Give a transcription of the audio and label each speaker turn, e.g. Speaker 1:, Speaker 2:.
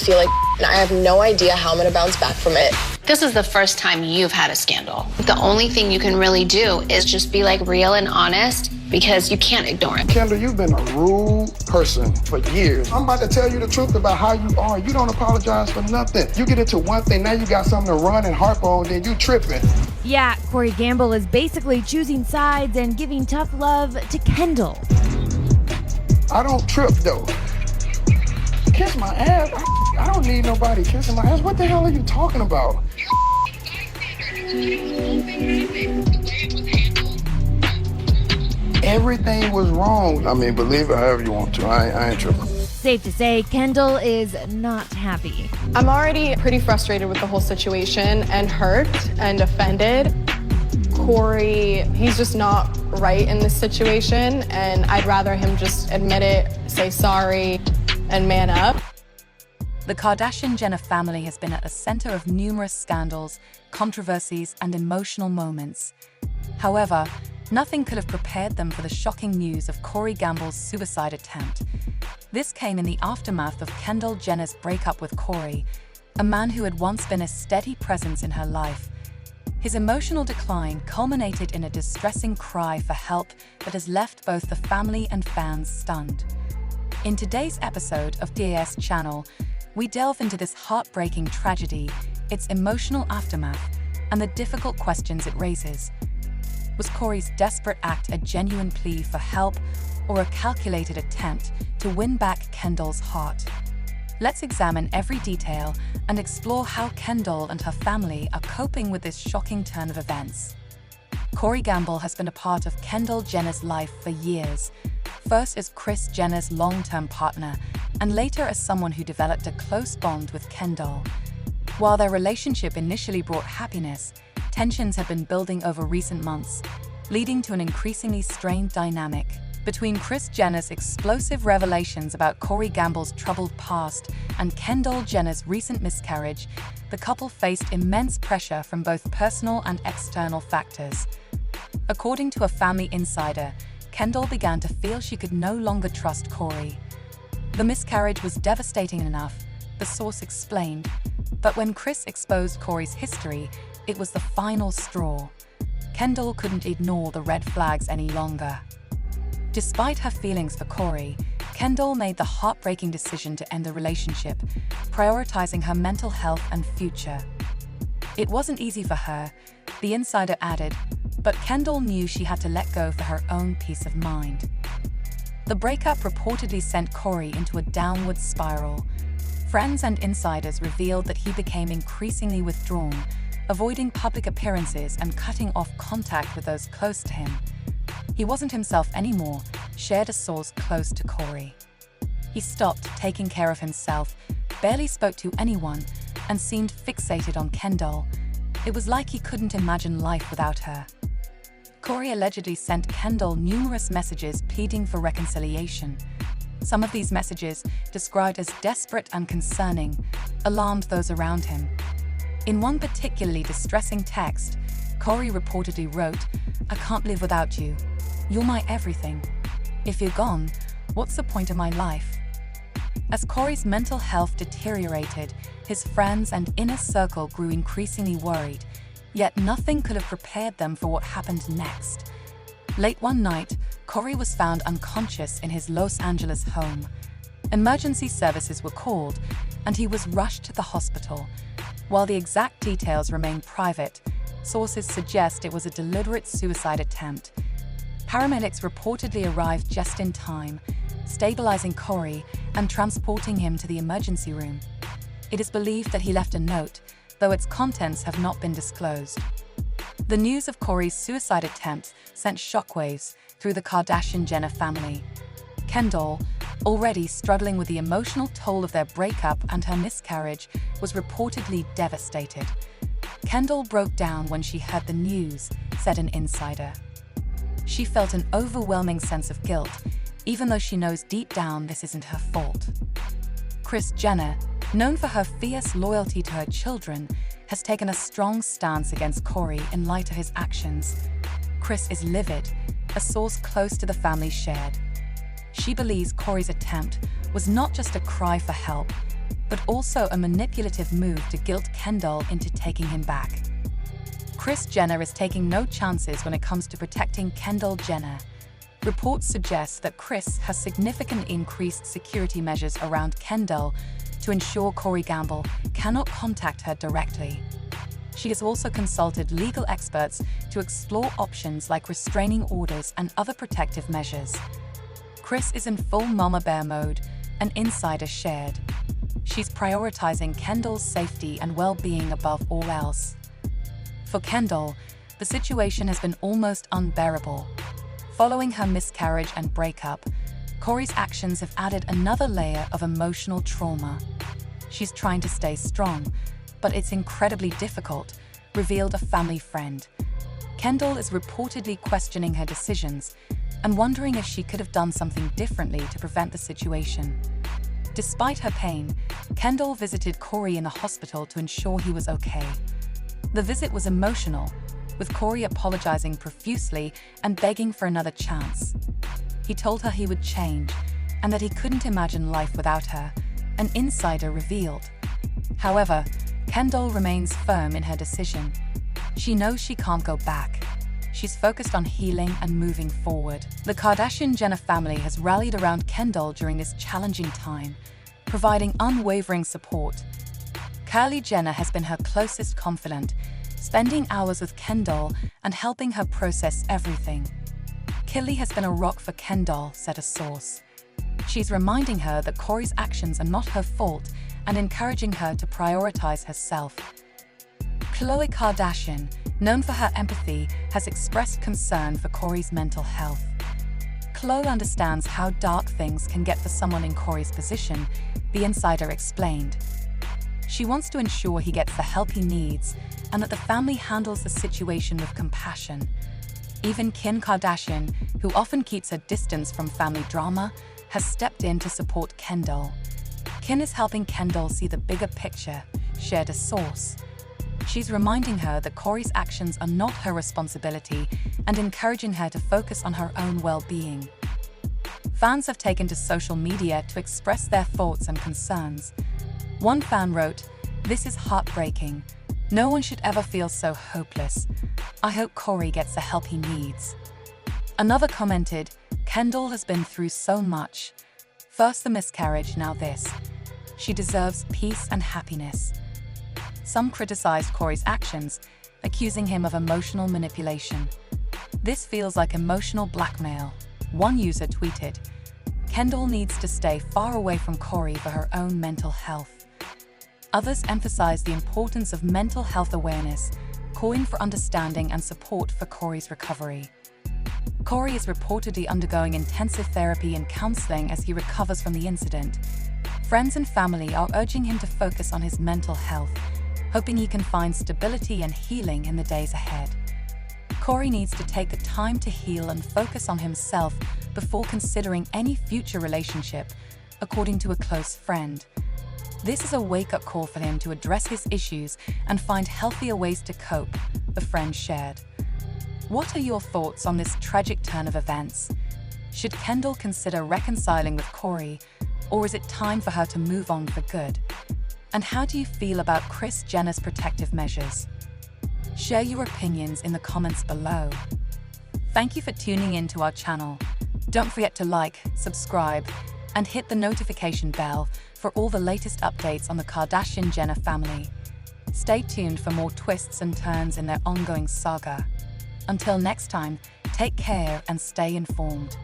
Speaker 1: feel like, and I have no idea how I'm gonna bounce back from it.
Speaker 2: This is the first time you've had a scandal. The only thing you can really do is just be like real and honest, because you can't ignore it.
Speaker 3: Kendall, you've been a rude person for years. I'm about to tell you the truth about how you are. You don't apologize for nothing. You get into one thing, now you got something to run and harp on, then you tripping.
Speaker 4: Yeah, Corey Gamble is basically choosing sides and giving tough love to Kendall.
Speaker 3: I don't trip though. Kiss my ass? I don't need nobody kissing my ass. What the hell are you talking about? Everything was wrong. I mean, believe it however you want to. I ain't tripping.
Speaker 4: Safe to say, Kendall is not happy.
Speaker 5: I'm already pretty frustrated with the whole situation and hurt and offended. Corey, he's just not right in this situation, and I'd rather him just admit it, say sorry, and man up.
Speaker 6: The Kardashian-Jenner family has been at the center of numerous scandals, controversies, and emotional moments. However, nothing could have prepared them for the shocking news of Corey Gamble's suicide attempt. This came in the aftermath of Kendall Jenner's breakup with Corey, a man who had once been a steady presence in her life. His emotional decline culminated in a distressing cry for help that has left both the family and fans stunned. In today's episode of DAS Channel, we delve into this heartbreaking tragedy, its emotional aftermath, and the difficult questions it raises. Was Corey's desperate act a genuine plea for help or a calculated attempt to win back Kendall's heart? Let's examine every detail and explore how Kendall and her family are coping with this shocking turn of events. Corey Gamble has been a part of Kendall Jenner's life for years, first as Kris Jenner's long-term partner, and later as someone who developed a close bond with Kendall. While their relationship initially brought happiness, tensions have been building over recent months, leading to an increasingly strained dynamic. Between Kris Jenner's explosive revelations about Corey Gamble's troubled past and Kendall Jenner's recent miscarriage, the couple faced immense pressure from both personal and external factors. According to a family insider, Kendall began to feel she could no longer trust Corey. The miscarriage was devastating enough, the source explained, but when Kris exposed Corey's history, it was the final straw. Kendall couldn't ignore the red flags any longer. Despite her feelings for Corey, Kendall made the heartbreaking decision to end the relationship, prioritizing her mental health and future. It wasn't easy for her, the insider added, but Kendall knew she had to let go for her own peace of mind. The breakup reportedly sent Corey into a downward spiral. Friends and insiders revealed that he became increasingly withdrawn, avoiding public appearances and cutting off contact with those close to him. He wasn't himself anymore, shared a source close to Corey. He stopped taking care of himself, barely spoke to anyone, and seemed fixated on Kendall. It was like he couldn't imagine life without her. Corey allegedly sent Kendall numerous messages pleading for reconciliation. Some of these messages, described as desperate and concerning, alarmed those around him. In one particularly distressing text, Corey reportedly wrote, "I can't live without you. You're my everything. If you're gone, what's the point of my life?" As Corey's mental health deteriorated, his friends and inner circle grew increasingly worried, yet nothing could have prepared them for what happened next. Late one night, Corey was found unconscious in his Los Angeles home. Emergency services were called, and he was rushed to the hospital. While the exact details remain private, sources suggest it was a deliberate suicide attempt. Paramedics reportedly arrived just in time, stabilizing Corey and transporting him to the emergency room. It is believed that he left a note, though its contents have not been disclosed. The news of Corey's suicide attempt sent shockwaves through the Kardashian-Jenner family. Kendall, already struggling with the emotional toll of their breakup and her miscarriage, was reportedly devastated. Kendall broke down when she heard the news, said an insider. She felt an overwhelming sense of guilt, even though she knows deep down this isn't her fault. Kris Jenner, known for her fierce loyalty to her children, has taken a strong stance against Corey in light of his actions. Kris is livid, a source close to the family shared. She believes Corey's attempt was not just a cry for help, but also a manipulative move to guilt Kendall into taking him back. Kris Jenner is taking no chances when it comes to protecting Kendall Jenner. Reports suggest that Kris has significantly increased security measures around Kendall to ensure Corey Gamble cannot contact her directly. She has also consulted legal experts to explore options like restraining orders and other protective measures. Kris is in full mama bear mode, an insider shared. She's prioritizing Kendall's safety and well-being above all else. For Kendall, the situation has been almost unbearable. Following her miscarriage and breakup, Corey's actions have added another layer of emotional trauma. She's trying to stay strong, but it's incredibly difficult, revealed a family friend. Kendall is reportedly questioning her decisions and wondering if she could have done something differently to prevent the situation. Despite her pain, Kendall visited Corey in the hospital to ensure he was okay. The visit was emotional, with Corey apologizing profusely and begging for another chance. He told her he would change and that he couldn't imagine life without her, an insider revealed. However, Kendall remains firm in her decision. She knows she can't go back. She's focused on healing and moving forward. The Kardashian-Jenner family has rallied around Kendall during this challenging time, providing unwavering support. Kylie Jenner has been her closest confidant, spending hours with Kendall and helping her process everything. Kylie has been a rock for Kendall, said a source. She's reminding her that Corey's actions are not her fault and encouraging her to prioritize herself. Khloe Kardashian, known for her empathy, has expressed concern for Corey's mental health. Khloe understands how dark things can get for someone in Corey's position, the insider explained. She wants to ensure he gets the help he needs and that the family handles the situation with compassion. Even Kim Kardashian, who often keeps her distance from family drama, has stepped in to support Kendall. Kim is helping Kendall see the bigger picture, shared a source. She's reminding her that Corey's actions are not her responsibility and encouraging her to focus on her own well-being. Fans have taken to social media to express their thoughts and concerns. One fan wrote, "This is heartbreaking. No one should ever feel so hopeless. I hope Corey gets the help he needs." Another commented, "Kendall has been through so much. First the miscarriage, now this. She deserves peace and happiness." Some criticized Corey's actions, accusing him of emotional manipulation. "This feels like emotional blackmail," one user tweeted. "Kendall needs to stay far away from Corey for her own mental health." Others emphasized the importance of mental health awareness, calling for understanding and support for Corey's recovery. Corey is reportedly undergoing intensive therapy and counseling as he recovers from the incident. Friends and family are urging him to focus on his mental health, hoping he can find stability and healing in the days ahead. Corey needs to take the time to heal and focus on himself before considering any future relationship, according to a close friend. This is a wake-up call for him to address his issues and find healthier ways to cope, the friend shared. What are your thoughts on this tragic turn of events? Should Kendall consider reconciling with Corey, or is it time for her to move on for good? And how do you feel about Kris Jenner's protective measures? Share your opinions in the comments below. Thank you for tuning in to our channel. Don't forget to like, subscribe, and hit the notification bell for all the latest updates on the Kardashian-Jenner family. Stay tuned for more twists and turns in their ongoing saga. Until next time, take care and stay informed.